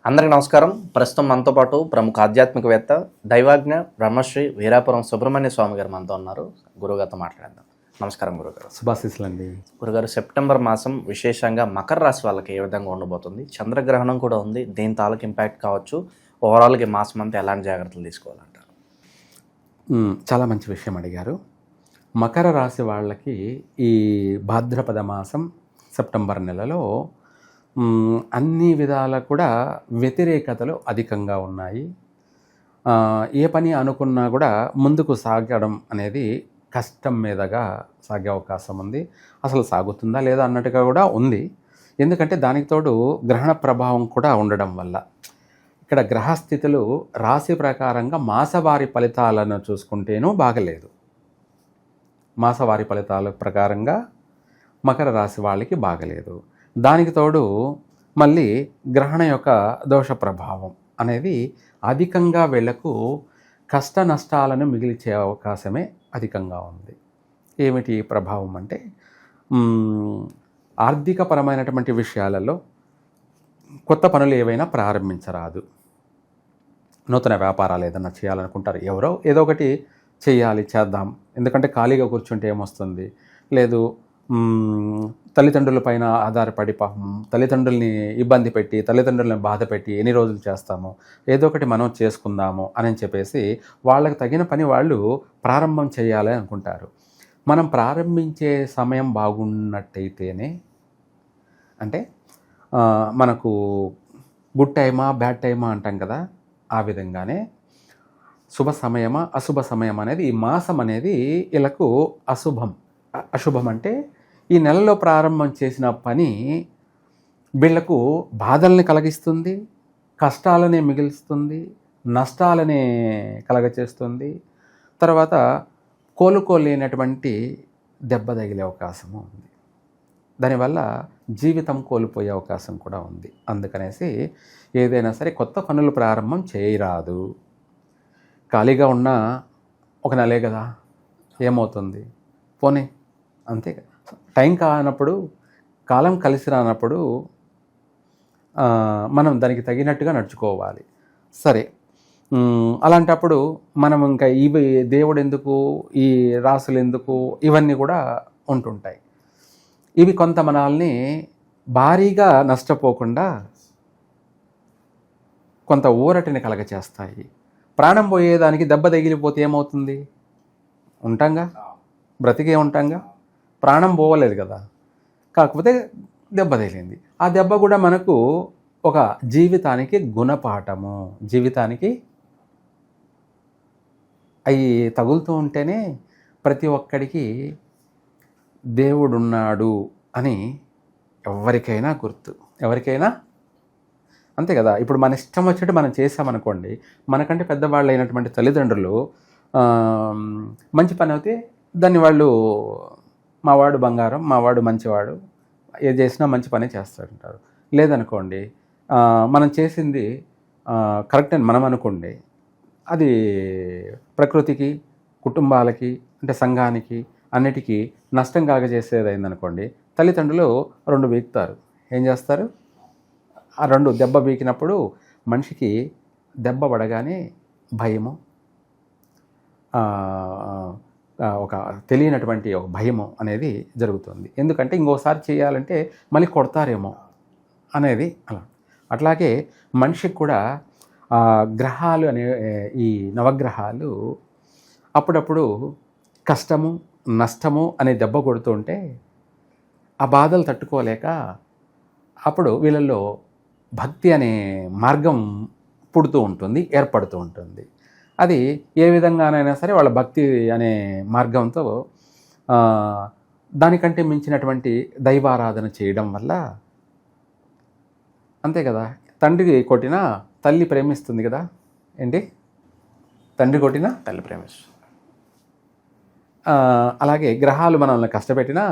అందరికీ నమస్కారం. ప్రస్తుతం మనతో పాటు ప్రముఖ ఆధ్యాత్మికవేత్త దైవాజ్ఞ బ్రహ్మశ్రీ వీరాపురం సుబ్రహ్మణ్య స్వామి గారు మనతో ఉన్నారు. గురుగారితో మాట్లాడదాం. నమస్కారం గురుగారు. శుభాశీస్సులండి. గురుగారు, సెప్టెంబర్ మాసం విశేషంగా మకర రాశి వాళ్ళకి ఏ విధంగా ఉండబోతుంది? చంద్రగ్రహణం కూడా ఉంది, దీని తాలూకు ఇంపాక్ట్ కావచ్చు. ఓవరాల్గా మాసం అంతా ఎలాంటి జాగ్రత్తలు తీసుకోవాలంటారు? చాలా మంచి విషయం అడిగారు. మకర రాశి వాళ్ళకి ఈ భాద్రపద మాసం సెప్టెంబర్ నెలలో అన్ని విధాల కూడా వ్యతిరేకతలు అధికంగా ఉన్నాయి. ఏ పని అనుకున్నా కూడా ముందుకు సాగడం అనేది కష్టం మీదగా సాగే అవకాశం ఉంది. అసలు సాగుతుందా లేదా అన్నట్టుగా కూడా ఉంది. ఎందుకంటే దానికి తోడు గ్రహణ ప్రభావం కూడా ఉండడం వల్ల ఇక్కడ గ్రహస్థితులు రాశి ప్రకారంగా మాసవారి ఫలితాలను చూసుకుంటేనూ బాగలేదు. మాసవారి ఫలితాల ప్రకారంగా మకర రాశి వాళ్ళకి బాగలేదు. దానికి తోడు మళ్ళీ గ్రహణ యొక్క దోష ప్రభావం అనేది అధికంగా వీళ్లకు కష్ట నష్టాలను మిగిల్చే అవకాశమే అధికంగా ఉంది. ఏమిటి ప్రభావం అంటే ఆర్థికపరమైనటువంటి విషయాలలో కొత్త పనులు ఏవైనా ప్రారంభించరాదు. నూతన వ్యాపారాలు ఏదైనా చేయాలనుకుంటారు, ఎవరో ఏదో ఒకటి చేద్దాం. ఎందుకంటే ఖాళీగా కూర్చుంటే ఏమొస్తుంది? లేదు, తల్లిదండ్రుల పైన ఆధారపడి పాపం తల్లిదండ్రుల్ని ఇబ్బంది పెట్టి తల్లిదండ్రులను బాధ పెట్టి ఎన్ని రోజులు చేస్తామో, ఏదో ఒకటి మనం చేసుకుందాము అని చెప్పేసి వాళ్ళకి తగిన పని వాళ్ళు ప్రారంభం చేయాలి అనుకుంటారు. మనం ప్రారంభించే సమయం బాగున్నట్టయితేనే, అంటే మనకు గుడ్ టైమా బ్యాడ్ టైమా అంటాం కదా, ఆ విధంగానే శుభ సమయమా అశుభ సమయం అనేది ఈ మాసం అనేది వీళ్ళకు అశుభం అంటే ఈ నెలలో ప్రారంభం చేసిన పని వీళ్లకు బాధల్ని కలిగిస్తుంది, కష్టాలనే మిగిల్స్తుంది, నష్టాలనే కలగచేస్తుంది. తర్వాత కోలుకోలేనటువంటి దెబ్బ తగిలే అవకాశము ఉంది. దానివల్ల జీవితం కోల్పోయే అవకాశం కూడా ఉంది. అందుకనేసి ఏదైనా సరే కొత్త పనులు ప్రారంభం చేయరాదు. ఖాళీగా ఉన్న ఒక నెలే కదా, ఏమవుతుంది, పోనీ అంతే. టైం కానప్పుడు, కాలం కలిసి రానప్పుడు మనం దానికి తగినట్టుగా నడుచుకోవాలి. సరే, అలాంటప్పుడు మనం ఇంకా ఇవి దేవుడు ఎందుకు, ఈ రాసులు ఎందుకు, ఇవన్నీ కూడా ఉంటుంటాయి. ఇవి కొంత మనల్ని భారీగా నష్టపోకుండా కొంత ఊరటిని కలగచేస్తాయి. ప్రాణం పోయేదానికి దెబ్బ తగిలిపోతే ఏమవుతుంది? ఉంటాంగా, బ్రతికే ఉంటాంగా, ప్రాణం పోవలేదు కదా. కాకపోతే దెబ్బ తగిలింది. ఆ దెబ్బ కూడా మనకు ఒక జీవితానికి గుణపాఠము. జీవితానికి అవి తగులుతూ ఉంటేనే ప్రతి ఒక్కడికి దేవుడున్నాడు అని ఎవరికైనా గుర్తు, ఎవరికైనా అంతే కదా. ఇప్పుడు మన ఇష్టం వచ్చేట్టు మనం చేసామనుకోండి, మనకంటే పెద్దవాళ్ళు అయినటువంటి తల్లిదండ్రులు మంచి పని అయితే దాన్ని వాళ్ళు మావాడు బంగారం, మావాడు మంచివాడు, ఏది చేసినా మంచి పని చేస్తాడంటారు. లేదనుకోండి, మనం చేసింది కరెక్ట్ అని మనం అనుకోండి, అది ప్రకృతికి, కుటుంబాలకి, అంటే సంఘానికి, అన్నిటికీ నష్టం కాగజేసేది అయిందనుకోండి, తల్లిదండ్రులు 2 బీకుతారు. ఏం చేస్తారు? ఆ 2 దెబ్బ బీకినప్పుడు మనిషికి దెబ్బ పడగానే భయము, ఒక తెలియనటువంటి ఒక భయము అనేది జరుగుతుంది. ఎందుకంటే ఇంకోసారి చేయాలంటే మళ్ళీ కొడతారేమో అనేది అలా. అట్లాగే మనిషికి కూడా గ్రహాలు అనే ఈ నవగ్రహాలు అప్పుడప్పుడు కష్టము నష్టము అనే దెబ్బ కొడుతూ ఉంటే ఆ బాధలు తట్టుకోలేక అప్పుడు వీళ్ళల్లో భక్తి అనే మార్గం పుడుతూ ఉంటుంది, ఏర్పడుతూ ఉంటుంది. అది ఏ విధంగానైనా సరే వాళ్ళ భక్తి అనే మార్గంతో దానికంటే మించినటువంటి దైవారాధన చేయడం వల్ల, అంతే కదా, తండ్రి కొట్టినా తల్లి ప్రేమిస్తుంది కదా. ఏంటి? తండ్రి కొట్టినా తల్లి ప్రేమిస్తుంది. అలాగే గ్రహాలు మనల్ని కష్టపెట్టినా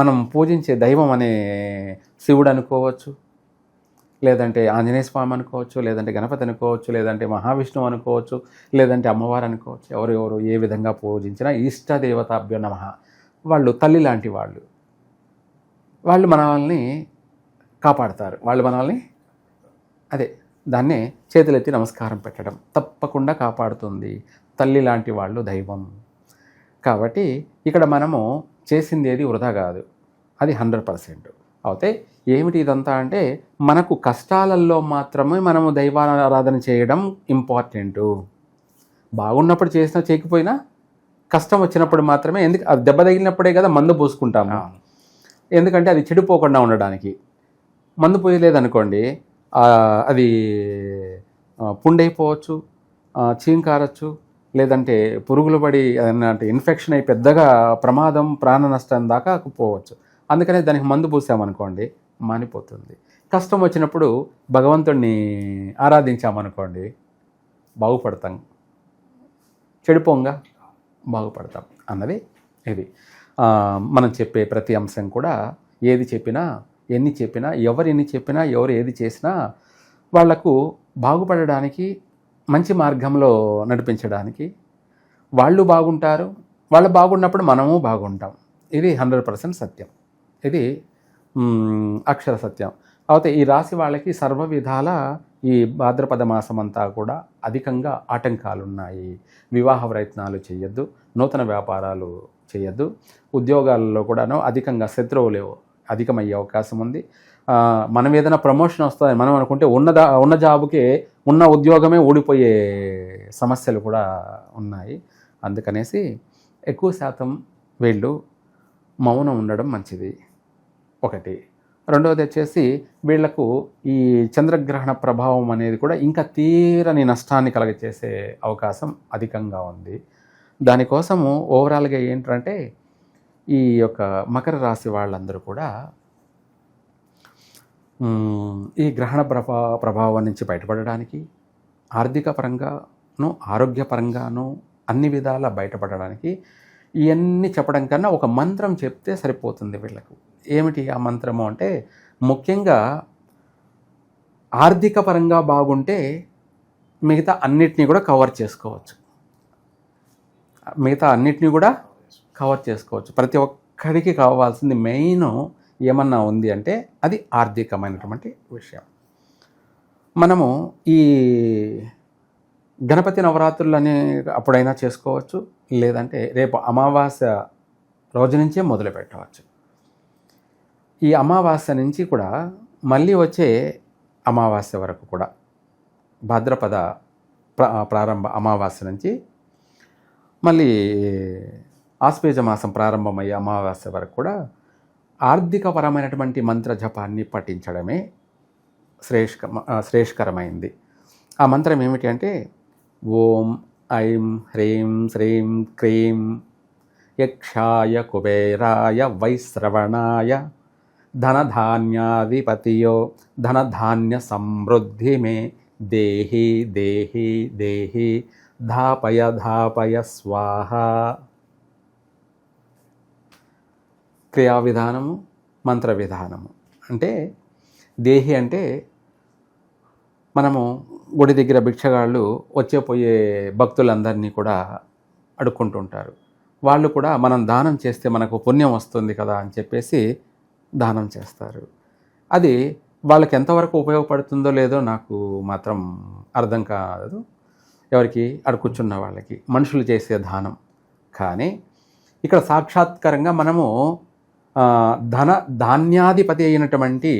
మనం పూజించే దైవం అనే శివుడు అనుకోవచ్చు, లేదంటే ఆంజనేయ స్వామి అనుకోవచ్చు, లేదంటే గణపతి అనుకోవచ్చు, లేదంటే మహావిష్ణువు అనుకోవచ్చు, లేదంటే అమ్మవారు అనుకోవచ్చు. ఎవరెవరు ఏ విధంగా పూజించినా ఇష్టదేవతాభ్యో నమః. వాళ్ళు తల్లి లాంటి వాళ్ళు మనల్ని కాపాడతారు, వాళ్ళు మనల్ని అదే దాన్నే చేతులెత్తి నమస్కారం పెట్టడం తప్పకుండా కాపాడుతుంది. తల్లి లాంటి వాళ్ళు దైవం. కాబట్టి ఇక్కడ మనము చేసింది ఏది వృధా కాదు, అది 100%. అయితే ఏమిటి ఇదంతా అంటే మనకు కష్టాలలో మాత్రమే మనము దైవారాధన చేయడం ఇంపార్టెంటు. బాగున్నప్పుడు చేసినా చేయకపోయినా కష్టం వచ్చినప్పుడు మాత్రమే, ఎందుకు అది దెబ్బ తగిలినప్పుడే కదా మందు పోసుకుంటాము, ఎందుకంటే అది చెడిపోకుండా ఉండడానికి. మందు పోయలేదనుకోండి అది పుండైపోవచ్చు, చీంకారచ్చు, లేదంటే పురుగులు పడి అంటే ఇన్ఫెక్షన్ అయి పెద్దగా ప్రమాదం ప్రాణ నష్టం దాకా పోవచ్చు. అందుకనే దానికి మందు పూసామనుకోండి మానిపోతుంది. కష్టం వచ్చినప్పుడు భగవంతుడిని ఆరాధించామనుకోండి బాగుపడతాం, చెడిపోంగా బాగుపడతాం అన్నది ఇది. మనం చెప్పే ప్రతి అంశం కూడా ఏది చెప్పినా ఎన్ని చెప్పినా ఎవరు ఎన్ని చెప్పినా ఎవరు ఏది చేసినా వాళ్లకు బాగుపడడానికి, మంచి మార్గంలో నడిపించడానికి. వాళ్ళు బాగుంటారు, వాళ్ళు బాగున్నప్పుడు మనము బాగుంటాం. ఇది 100% సత్యం, ఇది అక్షర సత్యం. అయితే ఈ రాశి వాళ్ళకి సర్వ విధాల ఈ భాద్రపద మాసం అంతా కూడా అధికంగా ఆటంకాలు ఉన్నాయి. వివాహ ప్రయత్నాలు చేయొద్దు, నూతన వ్యాపారాలు చేయొద్దు, ఉద్యోగాలలో కూడాను అధికంగా శత్రువులు అధికమయ్యే అవకాశం ఉంది. మనం ఏదైనా ప్రమోషన్ వస్తుంది మనం అనుకుంటే ఉన్న జాబుకే ఉన్న ఉద్యోగమే ఊడిపోయే సమస్యలు కూడా ఉన్నాయి. అందుకనేసి ఎక్కువ శాతం వీళ్ళు మౌనం ఉండడం మంచిది ఒకటి. రెండవది వచ్చేసి వీళ్లకు ఈ చంద్రగ్రహణ ప్రభావం అనేది కూడా ఇంకా తీరని నష్టాన్ని కలగచేసే అవకాశం అధికంగా ఉంది. దానికోసము ఓవరాల్గా ఏంటంటే ఈ యొక్క మకర రాశి వాళ్ళందరూ కూడా ఈ గ్రహణ ప్రభావం నుంచి బయటపడడానికి, ఆర్థిక పరంగాను ఆరోగ్యపరంగాను అన్ని విధాలా బయటపడడానికి ఇవన్నీ చెప్పడం కన్నా ఒక మంత్రం చెప్తే సరిపోతుంది వీళ్ళకు. ఏమిటి ఆ మంత్రము అంటే, ముఖ్యంగా ఆర్థిక పరంగా బాగుంటే మిగతా అన్నిటినీ కూడా కవర్ చేసుకోవచ్చు. ప్రతి ఒక్కరికి కావాల్సింది మెయిన్ ఏమన్నా ఉంది అంటే అది ఆర్థికమైనటువంటి విషయం. మనము ఈ గణపతి నవరాత్రులని అప్పుడైనా చేసుకోవచ్చు, లేదంటే రేపు అమావాస్య రోజు నుంచే మొదలు పెట్టవచ్చు. ఈ అమావాస్య నుంచి కూడా మళ్ళీ వచ్చే అమావాస్య వరకు కూడా, భాద్రపద ప్రారంభ అమావాస్య నుంచి మళ్ళీ ఆశ్వేజ మాసం ప్రారంభమయ్యే అమావాస్య వరకు కూడా ఆర్థికపరమైనటువంటి మంత్ర జపాన్ని పఠించడమే శ్రేష్కరమైంది. ఆ మంత్రం ఏమిటి అంటే, ఓం ఐం హ్రీం శ్రీం క్రీం యక్షాయ కుబేరాయ వైశ్రవణాయ ధనధాన్యాధిపతియో ధనధాన్య సమృద్ధి మే దేహి దేహి దేహి ధాపయ ధాపయ స్వాహ. క్రియా విధానము, మంత్ర విధానము. అంటే దేహి అంటే మనము గుడి దగ్గర భిక్షగాళ్ళు వచ్చేపోయే భక్తులందరినీ కూడా అడుక్కుంటుంటారు. వాళ్ళు కూడా మనం దానం చేస్తే మనకు పుణ్యం వస్తుంది కదా అని చెప్పేసి దానం చేస్తారు. అది వాళ్ళకి ఎంతవరకు ఉపయోగపడుతుందో లేదో నాకు మాత్రం అర్థం కాదు, ఎవరికి అడుక్కుచున్న వాళ్ళకి, మనుషులు చేసే దానం. కానీ ఇక్కడ సాక్షాత్కారంగా మనము ధాన్యాధిపతి అయినటువంటి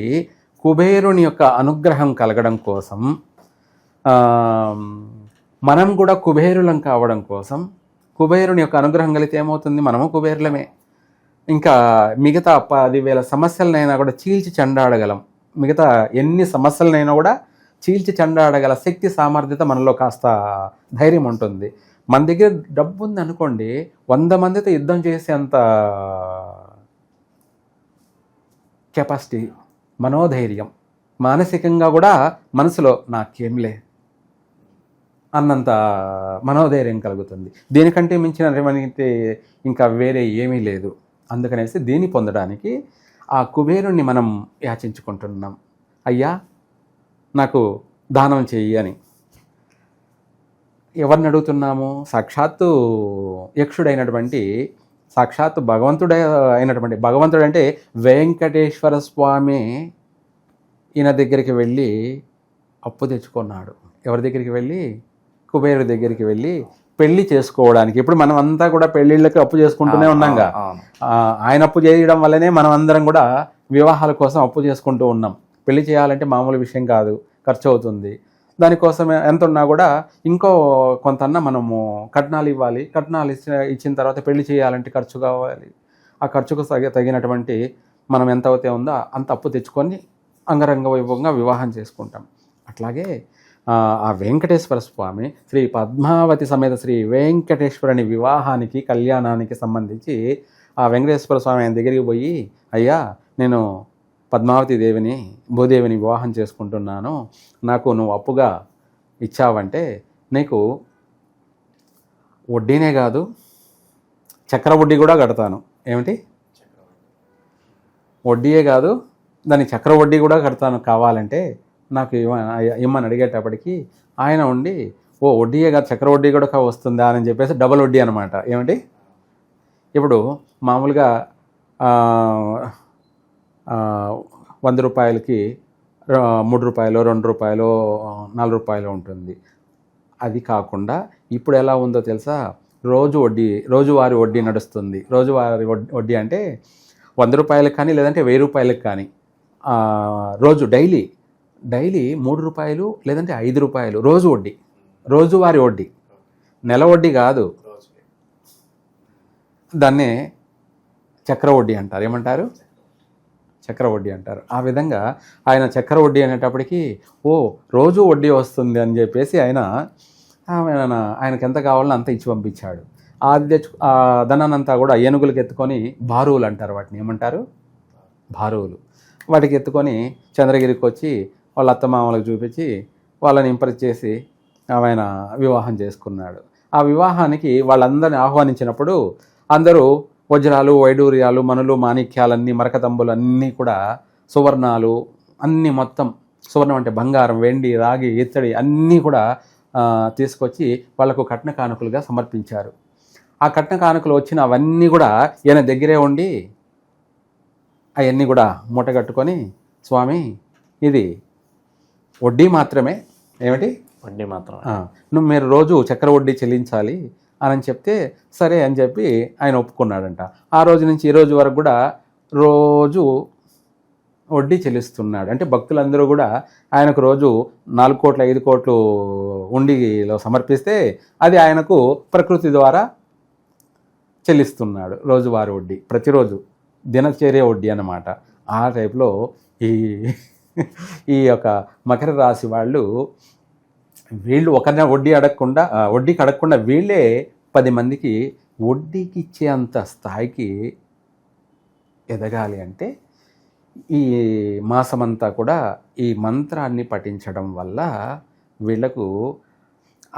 కుబేరుని యొక్క అనుగ్రహం కలగడం కోసం, మనం కూడా కుబేరులం కావడం కోసం, కుబేరుని యొక్క అనుగ్రహం కలిగితే ఏమవుతుంది, మనము కుబేరులమే. ఇంకా మిగతా 10,000 సమస్యలనైనా కూడా చీల్చి చెండాడగలం. మిగతా ఎన్ని సమస్యలనైనా కూడా చీల్చి చెండాడగల శక్తి సామర్థ్యత మనలో కాస్త ధైర్యం ఉంటుంది. మన దగ్గర డబ్బు ఉంది అనుకోండి, 100 మందితో యుద్ధం చేసేంత కెపాసిటీ, మనోధైర్యం, మానసికంగా కూడా మనసులో నాకేంలే అన్నంత మనోధైర్యం కలుగుతుంది. దీనికంటే మించినటువంటి ఇంకా వేరే ఏమీ లేదు. అందుకనేసి దీన్ని పొందడానికి ఆ కుబేరుణ్ణి మనం యాచించుకుంటున్నాం. అయ్యా నాకు దానం చెయ్యి అని. ఎవరిని అడుగుతున్నాము? సాక్షాత్తు యక్షుడైనటువంటి, సాక్షాత్తు భగవంతుడు అంటే వెంకటేశ్వర స్వామి ఈయన దగ్గరికి వెళ్ళి అప్పు తెచ్చుకున్నాడు. ఎవరి దగ్గరికి వెళ్ళి? కుబేరుడి దగ్గరికి వెళ్ళి పెళ్లి చేసుకోవడానికి. ఇప్పుడు మనం అంతా కూడా పెళ్లిళ్ళకి అప్పు చేసుకుంటూనే ఉన్నాంగా. ఆయన అప్పు చేయడం వల్లనే మనం అందరం కూడా వివాహాల కోసం అప్పు చేసుకుంటూ ఉన్నాం. పెళ్లి చేయాలంటే మామూలు విషయం కాదు, ఖర్చు అవుతుంది. దానికోసం ఎంత ఉన్నా కూడా ఇంకో కొంతన్నా మనము కట్నాలు ఇవ్వాలి. కట్నాలు ఇచ్చిన తర్వాత పెళ్లి చేయాలంటే ఖర్చు కావాలి. ఆ ఖర్చుకు తగినటువంటి మనం ఎంత అయితే ఉందో అంత అప్పు తెచ్చుకొని అంగరంగ వైభవంగా వివాహం చేసుకుంటాం. అట్లాగే ఆ వెంకటేశ్వర స్వామి శ్రీ పద్మావతి సమేత శ్రీ వెంకటేశ్వరుని వివాహానికి, కళ్యాణానికి సంబంధించి ఆ వెంకటేశ్వర స్వామి ఆయన దగ్గరికి పోయి, అయ్యా నేను పద్మావతి దేవిని, భూదేవిని వివాహం చేసుకుంటున్నాను, నాకు నువ్వు అప్పుగా ఇచ్చావంటే నీకు వడ్డీనే కాదు చక్ర వడ్డీ కూడా కడతాను. ఏమిటి? వడ్డీయే కాదు దాని చక్ర వడ్డీ కూడా కడతాను, కావాలంటే నాకు ఇమ్మని అడిగేటప్పటికి ఆయన ఉండి, ఓ వడ్డీయే కాదు చక్ర వడ్డీ కూడా వస్తుందా అని చెప్పేసి డబల్ వడ్డీ అనమాట. ఏమిటి? ఇప్పుడు మామూలుగా 100 రూపాయలకి 3 రూపాయలు, 2 రూపాయలు, 4 రూపాయలు ఉంటుంది. అది కాకుండా ఇప్పుడు ఎలా ఉందో తెలుసా? రోజువారీ వడ్డీ నడుస్తుంది. రోజువారీ వడ్డీ అంటే 100 రూపాయలకు కానీ లేదంటే 1000 రూపాయలకు కానీ డైలీ 3 రూపాయలు లేదంటే 5 రూపాయలు రోజు వడ్డీ, రోజువారీ వడ్డీ, నెల వడ్డీ కాదు. దాన్నే చక్ర వడ్డీ అంటారు. ఏమంటారు? చక్ర వడ్డీ అంటారు. ఆ విధంగా ఆయన చక్ర వడ్డీ అనేటప్పటికీ రోజు వడ్డీ వస్తుంది అని చెప్పేసి ఆయనకు ఎంత కావాలో అంత ఇచ్చి పంపించాడు. ఆ ధనాన్నంతా కూడా ఏనుగులకు ఎత్తుకొని బారువులు అంటారు. వాటిని ఏమంటారు? బారువులు. వాటికి ఎత్తుకొని చంద్రగిరికి వచ్చి వాళ్ళ అత్తమామలకు చూపించి వాళ్ళని ఇంప్రెస్ చేసి ఆయన వివాహం చేసుకున్నాడు. ఆ వివాహానికి వాళ్ళందరిని ఆహ్వానించినప్పుడు అందరూ వజ్రాలు, వైడూర్యాలు, మనులు, మాణిక్యాలన్నీ, మరకతంబులు అన్నీ కూడా, సువర్ణాలు అన్నీ, మొత్తం సువర్ణం అంటే బంగారం, వెండి, రాగి, ఇత్తడి అన్నీ కూడా తీసుకొచ్చి వాళ్లకు కట్న కానుకలుగా సమర్పించారు. ఆ కట్న కానుకలు వచ్చిన అవన్నీ కూడా ఈయన దగ్గరే ఉండి అవన్నీ కూడా మూటగట్టుకొని, స్వామి ఇది వడ్డీ మాత్రమే. ఏమిటి? వడ్డీ మాత్రమే. మీరు రోజు చక్ర వడ్డీ చెల్లించాలి అని చెప్తే సరే అని చెప్పి ఆయన ఒప్పుకున్నాడంట. ఆ రోజు నుంచి ఈ రోజు వరకు కూడా రోజు వడ్డీ చెల్లిస్తున్నాడు. అంటే భక్తులందరూ కూడా ఆయనకు రోజు 4 కోట్లు 5 కోట్లు ఉండిలో సమర్పిస్తే అది ఆయనకు ప్రకృతి ద్వారా చెల్లిస్తున్నాడు. రోజువారీ వడ్డీ, ప్రతిరోజు దినచర్య వడ్డీ అన్నమాట. ఆ టైప్లో ఈ యొక్క మకర రాశి వీళ్ళు ఒకరిని వడ్డీకి అడగకుండా వీళ్ళే 10 మందికి వడ్డీకి ఇచ్చే అంత స్థాయికి ఎదగాలి అంటే ఈ మాసమంతా కూడా ఈ మంత్రాన్ని పఠించడం వల్ల వీళ్లకు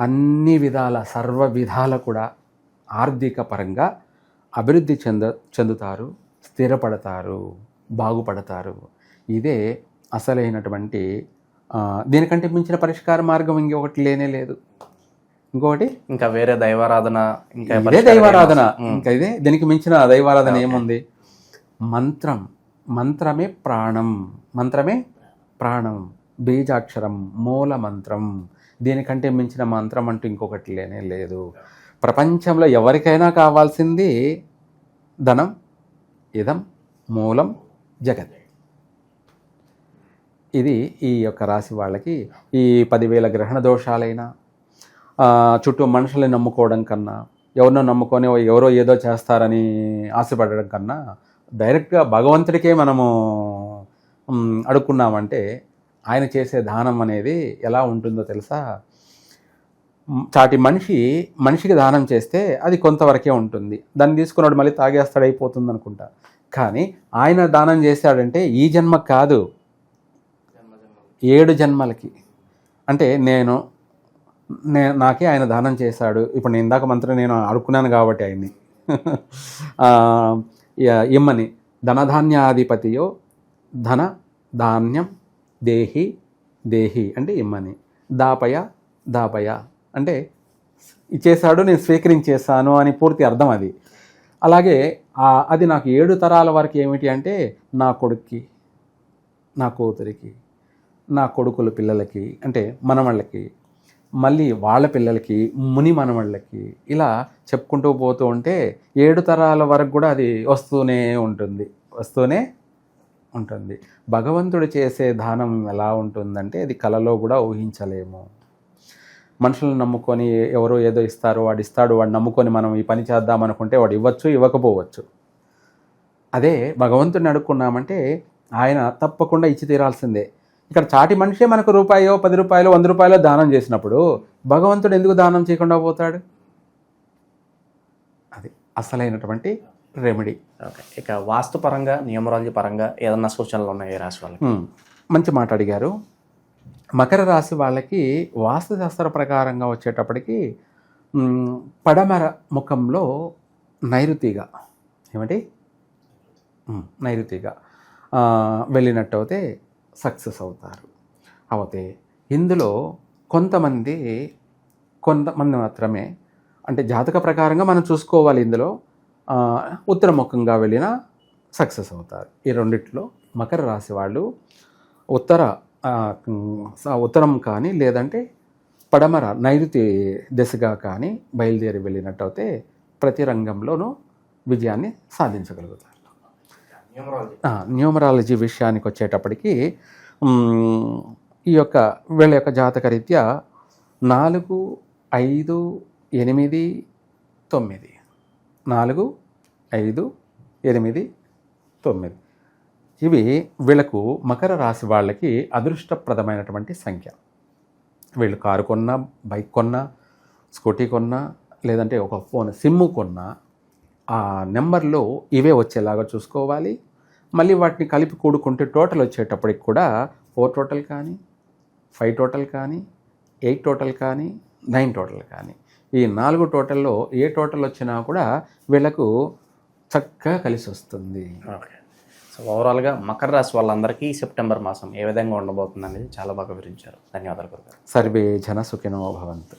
అన్ని విధాల, సర్వ విధాల కూడా ఆర్థిక పరంగా అభివృద్ధి చెందుతారు, స్థిరపడతారు, బాగుపడతారు. ఇదే అసలైనటువంటి, దీనికంటే మించిన పరిష్కార మార్గం ఇంకొకటి లేనే లేదు. ఇంకా వేరే దైవారాధన, ఇదే దైవారాధన, ఇంకా ఇదే, దీనికి మించిన దైవారాధన ఏముంది? మంత్రమే ప్రాణం, బీజాక్షరం, మూల మంత్రం. దీనికంటే మించిన మంత్రం అంటూ ఇంకొకటి లేనే లేదు. ప్రపంచంలో ఎవరికైనా కావాల్సింది ధనం, ఇదం మూలం జగత్. ఇది ఈ యొక్క రాశి వాళ్ళకి ఈ 10,000 గ్రహణ దోషాలైనా, చుట్టూ మనుషుల్ని నమ్ముకోవడం కన్నా, ఎవరినో నమ్ముకొని ఎవరో ఏదో చేస్తారని ఆశపడడం కన్నా డైరెక్ట్గా భగవంతుడికే మనము అడుక్కున్నామంటే ఆయన చేసే దానం అనేది ఎలా ఉంటుందో తెలుసా? చాటి మనిషికి దానం చేస్తే అది కొంతవరకే ఉంటుంది. దాన్ని తీసుకున్నాడు మళ్ళీ తాగేస్తాడు, అయిపోతుంది అనుకుంటా. కానీ ఆయన దానం చేశాడంటే ఈ జన్మ కాదు, 7 జన్మలకి. అంటే నాకే ఆయన దానం చేశాడు. ఇప్పుడు నేను ఇందాక మంత్రం నేను అడుక్కున్నాను కాబట్టి ఆయన్ని ఇమ్మని, ధనధాన్యాధిపతియో ధన ధాన్యం దేహి అంటే ఇమ్మని, దాపయ అంటే ఇచ్చేశాడు, నేను స్వీకరించేశాను అని పూర్తి అర్థం అది. అలాగే అది నాకు 7 తరాల వరకు ఏమిటి అంటే నా కొడుక్కి, నా కూతురికి, నా కొడుకుల పిల్లలకి అంటే మనవాళ్ళకి, మళ్ళీ వాళ్ళ పిల్లలకి, ముని మనవాళ్ళకి, ఇలా చెప్పుకుంటూ పోతూ ఉంటే 7 తరాల వరకు కూడా అది వస్తూనే ఉంటుంది. భగవంతుడు చేసే దానం ఎలా ఉంటుందంటే అది కలలో కూడా ఊహించలేము. మనుషులను నమ్ముకొని ఎవరో ఏదో ఇస్తారు, వాడు ఇస్తాడు, వాడు నమ్ముకొని మనం ఈ పని చేద్దాం అనుకుంటే వాడు ఇవ్వచ్చు, ఇవ్వకపోవచ్చు. అదే భగవంతుడిని అడుక్కున్నామంటే ఆయన తప్పకుండా ఇచ్చి తీరాల్సిందే. ఇక్కడ చాటి మనిషే మనకు రూపాయో 10 రూపాయలు 100 రూపాయలు దానం చేసినప్పుడు భగవంతుడు ఎందుకు దానం చేయకుండా పోతాడు? అది అసలైనటువంటి రెమెడీ. ఓకే, ఇక వాస్తుపరంగా న్యూమరాలజీ పరంగా ఏదన్నా సూచనలు ఉన్నాయి ఏ రాశి వాళ్ళకి? మంచి మాట అడిగారు. మకర రాశి వాళ్ళకి వాస్తుశాస్త్ర ప్రకారంగా వచ్చేటప్పటికి పడమర ముఖంలో నైరుతిగా నైరుతిగా వెళ్ళినట్టయితే సక్సెస్ అవుతారు. అవుతే ఇందులో కొంతమంది మాత్రమే అంటే జాతక ప్రకారంగా మనం చూసుకోవాలి. ఇందులో ఉత్తరముఖంగా వెళ్ళినా సక్సెస్ అవుతారు. ఈ రెండిట్లో మకర రాశి వాళ్ళు ఉత్తరం కానీ లేదంటే పడమర నైరుతి దిశగా కానీ బయలుదేరి వెళ్ళినట్టయితే ప్రతి రంగంలోనూ విజయాన్ని సాధించగలుగుతారు. న్యూమరాలజీ విషయానికి వచ్చేటప్పటికి వీళ్ళ యొక్క జాతక రీత్యా 4, 5, 8, 9 4, 5, 8, 9 ఇవి వీళ్ళకు మకర రాశి వాళ్ళకి అదృష్టప్రదమైనటువంటి సంఖ్య. వీళ్ళు కారు కొన్నా, బైక్ కొన్నా, స్కూటీ కొన్నా, లేదంటే ఒక ఫోన్ సిమ్ము కొన్నా ఆ నెంబర్లో ఇవే వచ్చేలాగా చూసుకోవాలి. మళ్ళీ వాటిని కలిపి కూడుకుంటే టోటల్ వచ్చేటప్పటికి కూడా 4 టోటల్ కానీ, 5 టోటల్ కానీ, 8 టోటల్ కానీ, 9 టోటల్ కానీ, ఈ 4 టోటల్లో ఏ టోటల్ వచ్చినా కూడా వీళ్ళకు చక్కగా కలిసి వస్తుంది. ఓకే, సో ఓవరాల్గా మకర రాశి వాళ్ళందరికీ సెప్టెంబర్ మాసం ఏ విధంగా ఉండబోతుంది అనేది చాలా బాగా వివరించారు. ధన్యవాదాలు గురుగారు. సర్వే జన సుఖినో భవంతు.